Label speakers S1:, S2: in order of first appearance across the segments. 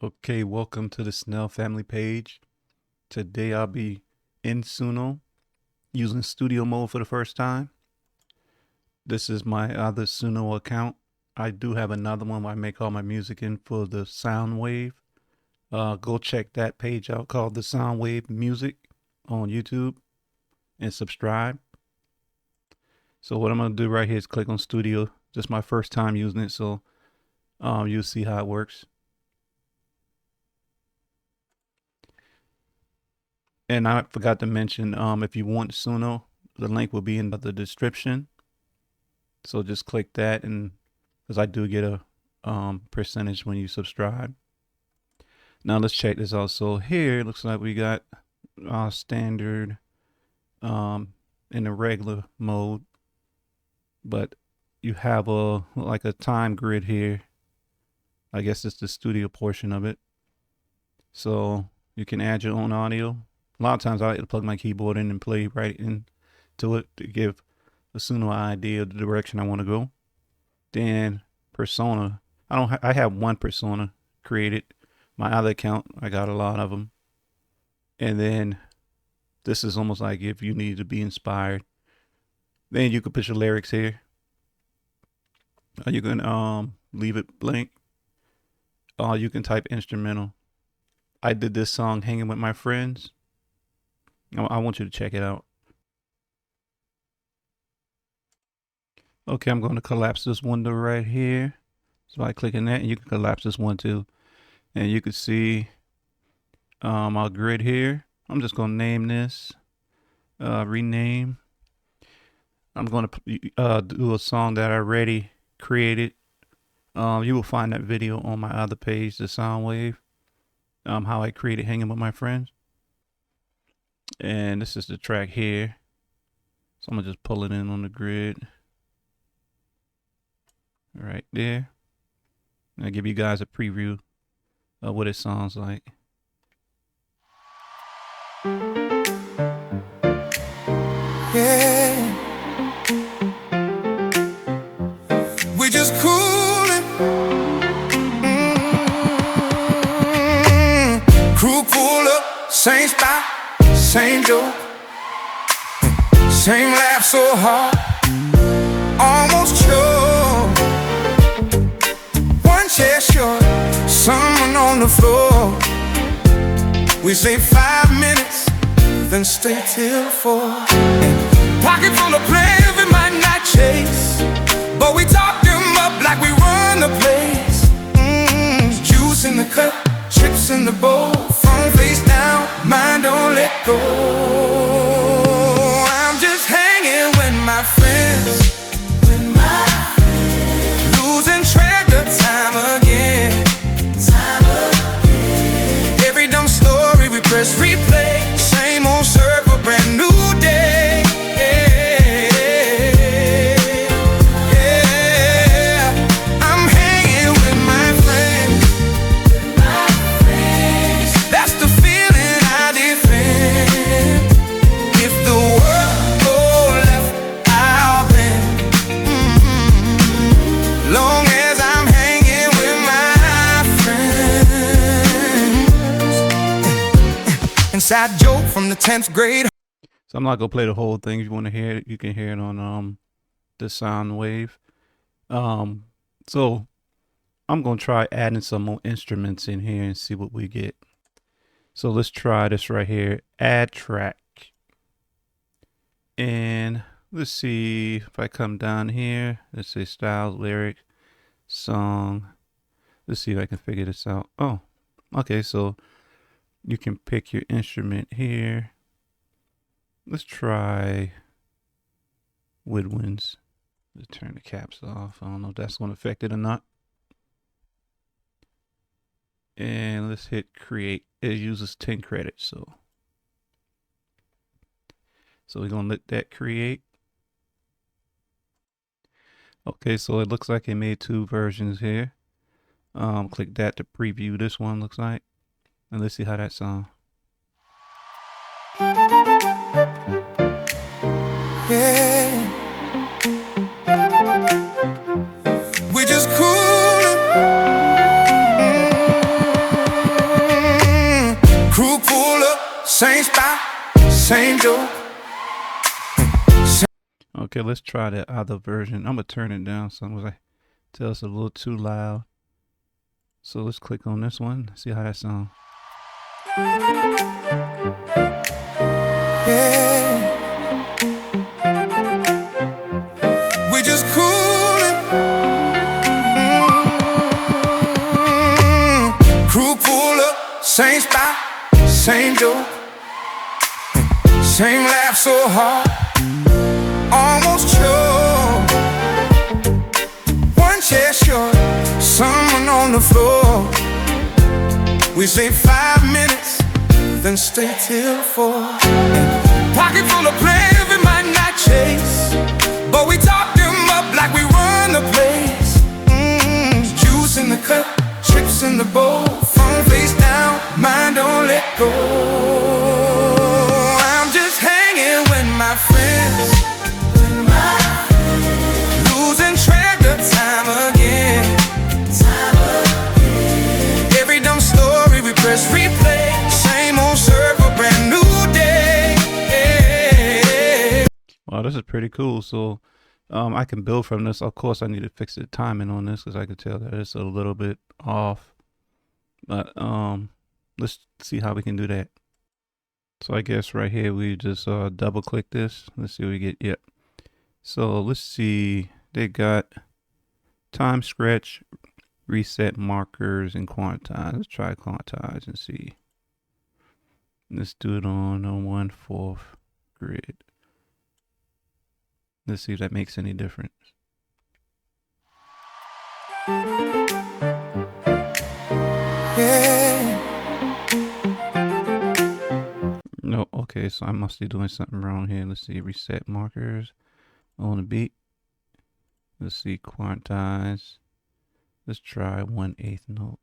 S1: Okay, welcome to the Snell family page. Today I'll be in Suno using studio mode for the first time. This is my other Suno account. I do have another one where I make all my music in for the Soundwave. Go check that page out called the Soundwave Music on YouTube and subscribe. So what I'm going to do right here is click on studio. This is my first time using it, so you'll see how it works. And I forgot to mention, if you want Suno, the link will be in the description. So just click that, and because I do get a percentage when you subscribe. Now let's check this out. So here it looks like we got standard in the regular mode, but you have like a time grid here. I guess it's the studio portion of it. So you can add your own audio. A lot of times I like to plug my keyboard in and play right into it to give the Suno idea of the direction I want to go. Then persona. I have one persona created. My other account, I got a lot of them. And then this is almost like if you need to be inspired. Then you can put your lyrics here. You can leave it blank. You can type instrumental. I did this song Hanging With My Friends. I want you to check it out. Okay, I'm going to collapse this window right here. So I click on that, and you can collapse this one too. And you can see our grid here. I'm just going to name this, rename. I'm going to do a song that I already created. You will find that video on my other page, the Soundwave, how I created Hanging With My Friends. And this is the track here. So I'm going to just pull it in on the grid. Right there. And I'll give you guys a preview of what it sounds like.
S2: Yeah. We just coolin'. Crew pull up, same spot, same joke, same laugh so hard, almost choke. One chair short, someone on the floor. We say 5 minutes, then stay till 4. Pocket full of plans we might not chase, but we talk them up like we run the place. Juice in the cup, chips in the bowl, phone face down, mind don't let go. I'm just hanging with my friends, losing track of time again. Every dumb story we press replay, same old circle, brand new day. Yeah, I'm hanging with my friends. That's the feeling I defend. If the world go left, I'll bend. Long as I'm hanging with my friends. Inside joke from the 10th grade.
S1: So I'm not going to play the whole thing. If you want to hear it, you can hear it on the Soundwave. So I'm going to try adding some more instruments in here and see what we get. So let's try this right here, add track. And let's see if I come down here, let's say styles, lyric, song. Let's see if I can figure this out. Oh, okay. So you can pick your instrument here. Let's try woodwinds. Let's turn the caps off. I don't know if that's going to affect it or not. And let's hit create. It uses 10 credits. So we're going to let that create. Okay, so it looks like it made 2 versions here. Click that to preview this one, looks like. And let's see how that sounds.
S2: Yeah. We just coolin'. same joke.
S1: Okay, let's try that other version. I'm gonna turn it down. So I'm gonna tell it's a little too loud. So let's click on this one. See how that sounds.
S2: Yeah. We just coolin'. Crew pull up, same spot, same joke. Same laugh so hard, almost choke. One chair short, someone on the floor. We say 5 minutes, then stay till 4. Pocket full of plans we might not chase, but we talk them up like we run the place. Juice in the cup, chips in the bowl, phone face down, mind don't let go. I'm just hanging with my friends, losing track of time again. Every dumb story we press replay, same old circle, brand new day.
S1: Wow, this is pretty cool. So I can build from this. Of course, I need to fix the timing on this because I can tell that it's a little bit off. But let's see how we can do that. So I guess right here we just double click this. Let's see what we get. Yep. So let's see. They got time scratch, reset markers, and quantize. Let's try quantize and see. Let's do it on a 1/4 grid. Let's see if that makes any difference.
S2: Yeah.
S1: No, okay, so I must be doing something wrong here. Let's see, reset markers on the beat. Let's see, quantize. Let's try 1/8 note.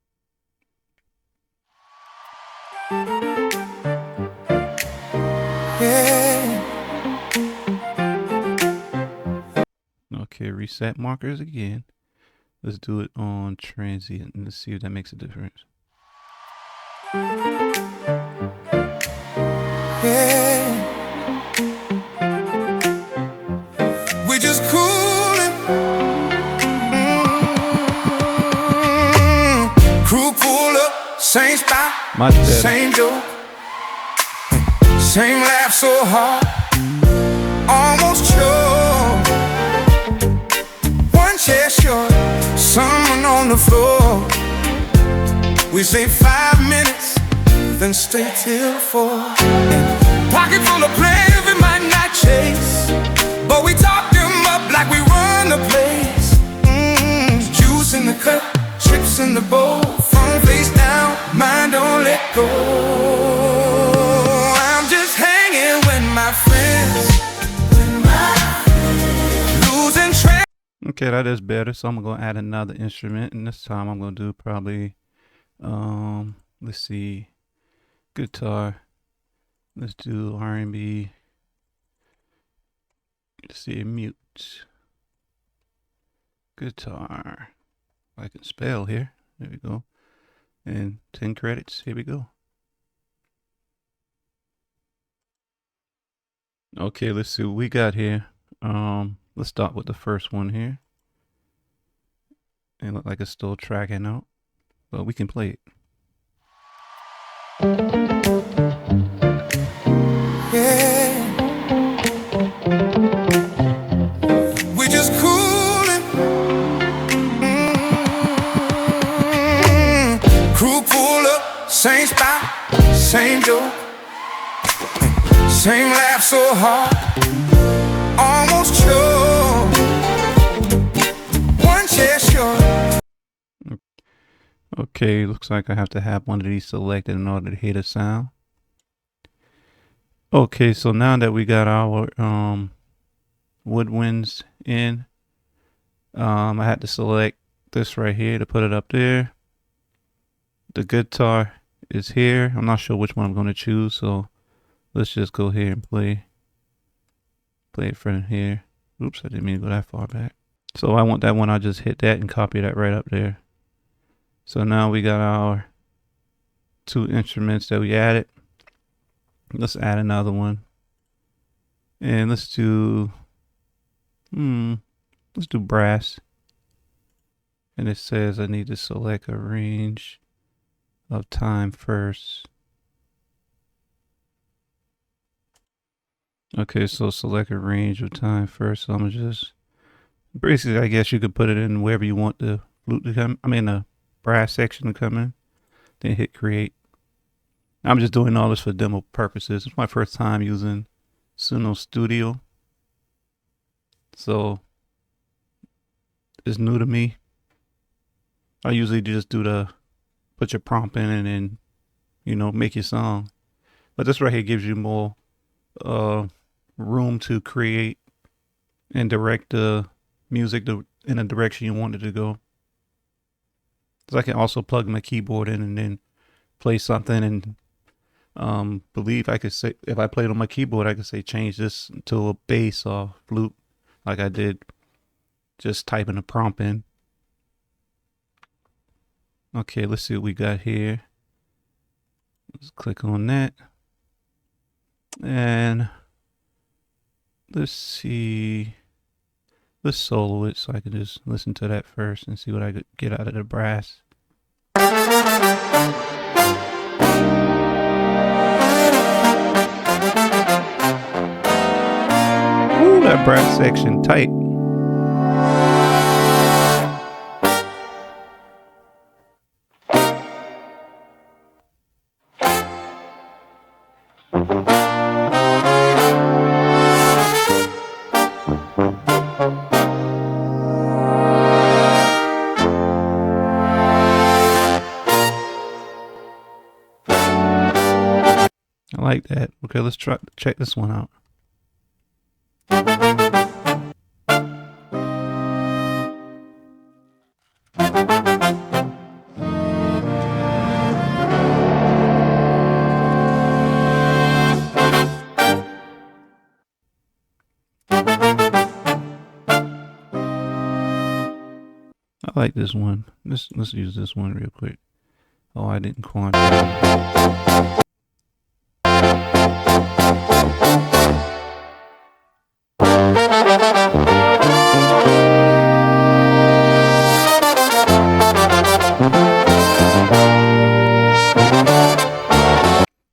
S2: Yeah.
S1: Okay, reset markers again. Let's do it on transient and let's see if that makes a difference.
S2: Yeah. We just coolin'. Crew pull up, same spot,
S1: Much better.
S2: same joke. Same laugh so hard, almost choke. One chair short, someone on the floor. We say 5 minutes, then stay till 4. Pocket full of plans we might not chase, but we talk them up like we run the place. Juice in the cup, chips in the bowl, phone face down, mind don't let go. I'm just hanging with my friends, losing track.
S1: Okay, that is better. So I'm gonna add another instrument, and this time I'm gonna do probably let's see, guitar. Let's do R&B. Let's see, mute. Guitar. I can spell here. There we go. And 10 credits. Here we go. Okay, let's see what we got here. Let's start with the first one here. It look like it's still tracking out, but we can play it.
S2: Yeah. We just coolin'. Crew pull up, same spot, same joke. Same laugh so hard, almost choke. One chair short.
S1: Okay, looks like I have to have one of these selected in order to hear the sound. Okay, so now that we got our woodwinds in, I had to select this right here to put it up there. The guitar is here. I'm not sure which one I'm going to choose, so let's just go here and play it from here. Oops, I didn't mean to go that far back. So I want that one. I'll just hit that and copy that right up there. So now we got our 2 instruments that we added. Let's add another one. And let's do brass. And it says I need to select a range of time first. Okay, so select a range of time first. So I'm gonna just basically, I guess you could put it in wherever you want the flute to come. I mean, the brass section to come in. Then hit create. I'm just doing all this for demo purposes. It's my first time using Suno Studio, so it's new to me. I usually just put your prompt in and then, make your song. But this right here gives you more room to create and direct the music in a direction you want it to go. So I can also plug my keyboard in and then play something, and believe I could say, if I played on my keyboard, I could say change this to a bass or flute, like I did just typing a prompt in. Okay, let's see what we got here. Let's click on that. And let's see. Let's solo it so I can just listen to that first and see what I could get out of the brass. Ooh, that brass section tight. I like that. Okay, let's check this one out. I like this one. Let's use this one real quick. Oh, I didn't quantize.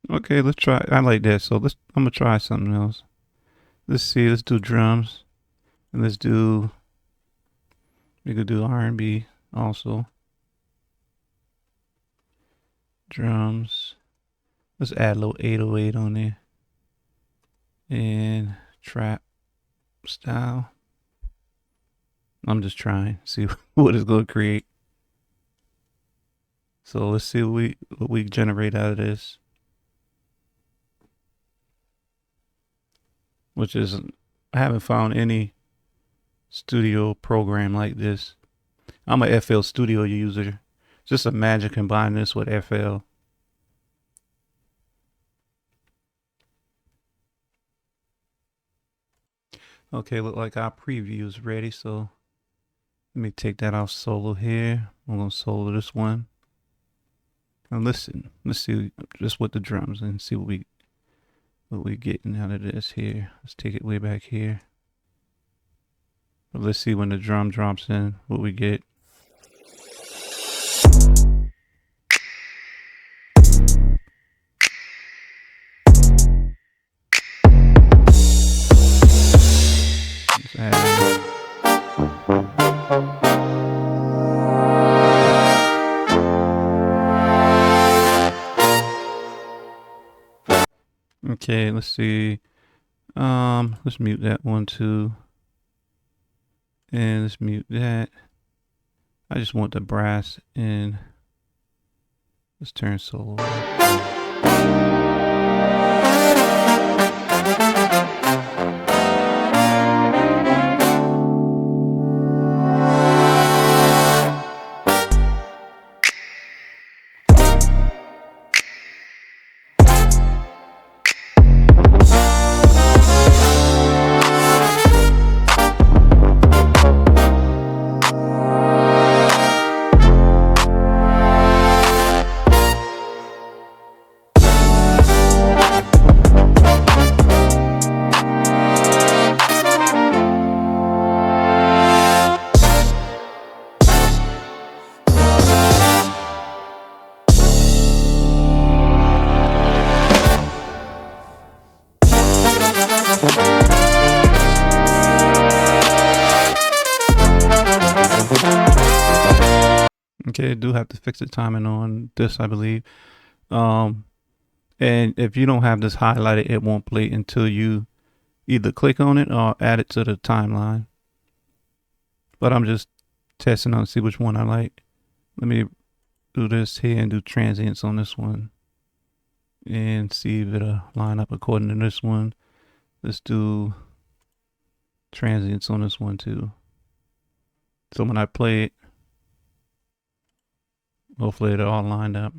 S1: Okay, let's try. I like that. So I'm gonna try something else. Let's see. Let's do drums, and we could do R&B also. Drums. Let's add a little 808 on there, and trap style. I'm just trying to see what it's gonna create. So let's see what we generate out of this. Which is, I haven't found any studio program like this. I'm a FL Studio user. Just imagine combining this with FL. Okay, look like our preview is ready. So let me take that off solo here. I'm gonna solo this one. And listen, let's see just with the drums and see what we're getting out of this here. Let's take it way back here. But let's see when the drum drops in, what we get. Just add in. Okay, let's see. Let's mute that one too. And let's mute that. I just want the brass in. Let's turn solo. Okay, I do have to fix the timing on this, I believe. And if you don't have this highlighted, it won't play until you either click on it or add it to the timeline. But I'm just testing on to see which one I like. Let me do this here and do transients on this one and see if it'll line up according to this one. Let's do transients on this one too. So when I play it, hopefully it'll all lined up.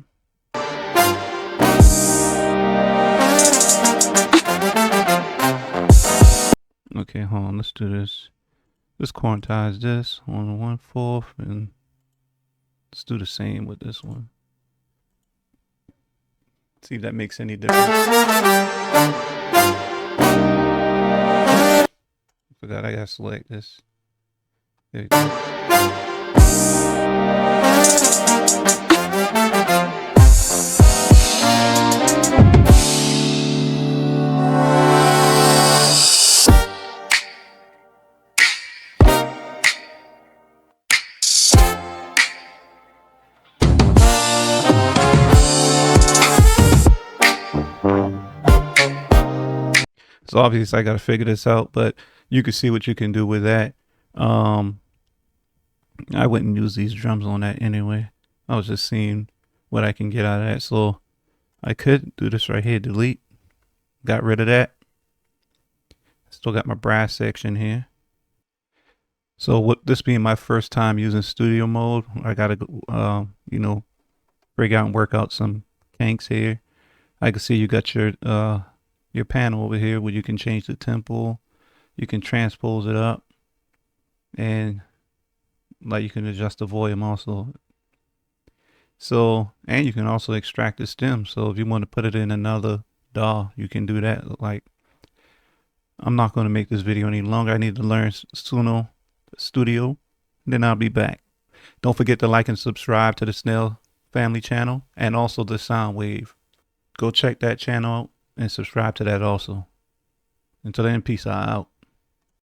S1: Okay, hold on, let's do this. Let's quantize this on 1/4 and let's do the same with this one. See if that makes any difference. Forgot I gotta select this. There you go. So obviously I got to figure this out, but you can see what you can do with that. I wouldn't use these drums on that anyway. I was just seeing what I can get out of that. So I could do this right here, delete. Got rid of that. Still got my brass section here. So with this being my first time using studio mode, I got to, break out and work out some kinks here. I can see you got your panel over here where you can change the tempo, you can transpose it up, and like you can adjust the volume also. So, and you can also extract the stem. So if you want to put it in another DAW, you can do that. Like, I'm not going to make this video any longer. I need to learn Suno Studio, then I'll be back. Don't forget to like and subscribe to the Snell Family channel and also the Soundwave. Go check that channel out and subscribe to that also. Until then, peace out.